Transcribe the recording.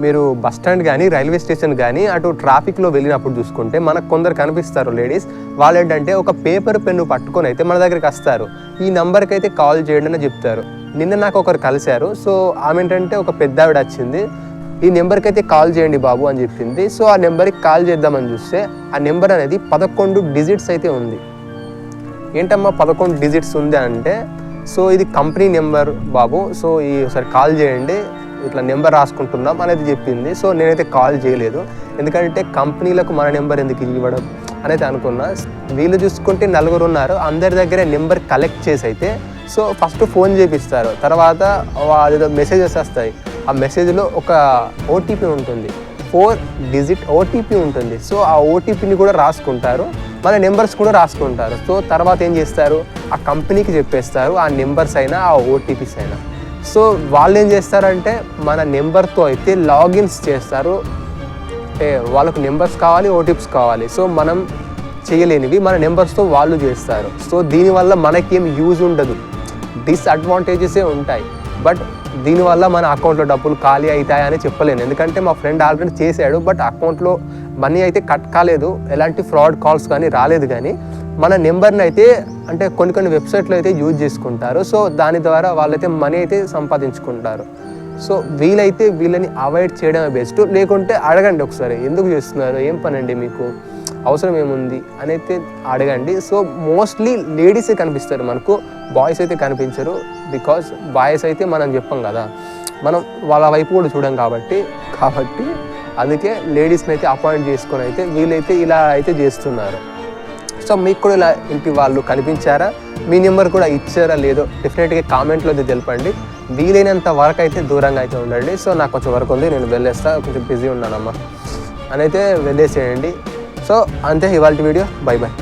మీరు bus stand కానీ railway station కానీ అటు ట్రాఫిక్లో వెళ్ళినప్పుడు చూసుకుంటే మనకు కొందరు కనిపిస్తారు లేడీస్. వాళ్ళు ఏంటంటే ఒక పేపర్ పెన్ను పట్టుకొని అయితే మన దగ్గరికి వస్తారు. ఈ నెంబర్కి అయితే కాల్ చేయండి అని చెప్తారు. నిన్న నాకు ఒకరు కలిశారు. సో ఆమె ఏంటంటే ఒక పెద్ద ఆవిడ వచ్చింది, ఈ నెంబర్కి అయితే కాల్ చేయండి బాబు అని చెప్పింది. సో ఆ నెంబర్కి కాల్ చేద్దామని చూస్తే ఆ నెంబర్ అనేది 11 డిజిట్స్ అయితే ఉంది. ఏంటమ్మా 11 డిజిట్స్ ఉంది అంటే, సో ఇది కంపెనీ నెంబర్ బాబు, సో ఈ ఒకసారి కాల్ చేయండి, ఇట్లా నెంబర్ రాసుకుంటున్నాం అనేది చెప్పింది. సో నేనైతే కాల్ చేయలేదు, ఎందుకంటే కంపెనీలకు మన నెంబర్ ఎందుకు ఇవ్వడం అనేది అనుకున్నా. వీళ్ళు చూసుకుంటే 4 ఉన్నారు, అందరి దగ్గర నెంబర్ కలెక్ట్ చేసి అయితే సో ఫస్ట్ ఫోన్ చేపిస్తారు. తర్వాత అదేదో మెసేజెస్ వస్తాయి. ఆ మెసేజ్లో ఒక ఓటీపీ ఉంటుంది, 4 డిజిట్ ఓటీపీ ఉంటుంది. సో ఆ ఓటీపీని కూడా రాసుకుంటారు, మన నెంబర్స్ కూడా రాసుకుంటారు. సో తర్వాత ఏం చేస్తారు, ఆ కంపెనీకి చెప్పేస్తారు, ఆ నెంబర్స్ అయినా ఆ ఓటీపీస్ అయినా. సో వాళ్ళు ఏం చేస్తారంటే మన నెంబర్తో అయితే లాగిన్స్ చేస్తారు. అంటే వాళ్ళకు నెంబర్స్ కావాలి, ఓటీపీస్ కావాలి. సో మనం చేయలేనివి మన నెంబర్స్తో వాళ్ళు చేస్తారు. సో దీనివల్ల మనకేం యూజ్ ఉండదు, డిస్అడ్వాంటేజెసే ఉంటాయి. బట్ దీనివల్ల మన అకౌంట్లో డబ్బులు ఖాళీ అవుతాయని చెప్పలేను, ఎందుకంటే మా ఫ్రెండ్ ఆల్రెడీ చేశాడు. బట్ అకౌంట్లో మనీ అయితే కట్ కాలేదు, ఎలాంటి ఫ్రాడ్ కాల్స్ కానీ రాలేదు. కానీ మన నెంబర్ని అయితే అంటే కొన్ని వెబ్సైట్లు అయితే యూజ్ చేసుకుంటారు. సో దాని ద్వారా వాళ్ళైతే మనీ అయితే సంపాదించుకుంటారు. సో వీలైతే వీళ్ళని అవాయిడ్ చేయడమే బెస్ట్. లేకుంటే అడగండి ఒకసారి, ఎందుకు చేస్తున్నారు, ఏం పని అండి మీకు, అవసరం ఏముంది అని అయితే అడగండి. సో మోస్ట్లీ లేడీసే కనిపిస్తారు మనకు, బాయ్స్ అయితే కనిపించరు. బికాస్ బాయ్స్ అయితే మనం చెప్పం కదా, మనం వాళ్ళ వైపు కూడా చూడం కాబట్టి అందుకే లేడీస్ని అయితే అపాయింట్ చేసుకొని అయితే వీళ్ళైతే ఇలా అయితే చేస్తున్నారు. సో మీకు కూడా ఇలా ఇంటి వాళ్ళు కనిపించారా, మీ నెంబర్ కూడా ఇచ్చారా లేదో డెఫినెట్గా కామెంట్లో అయితే తెలపండి. వీలైనంత వరకు అయితే దూరంగా అయితే ఉండండి. సో నాకు కొంచెం వర్క్ ఉంది, నేను వెళ్ళేస్తా, కొంచెం బిజీ ఉన్నానమ్మా అని అయితే వెళ్ళేసేయండి. సో అంతే ఇవాళ వీడియో. Bye bye.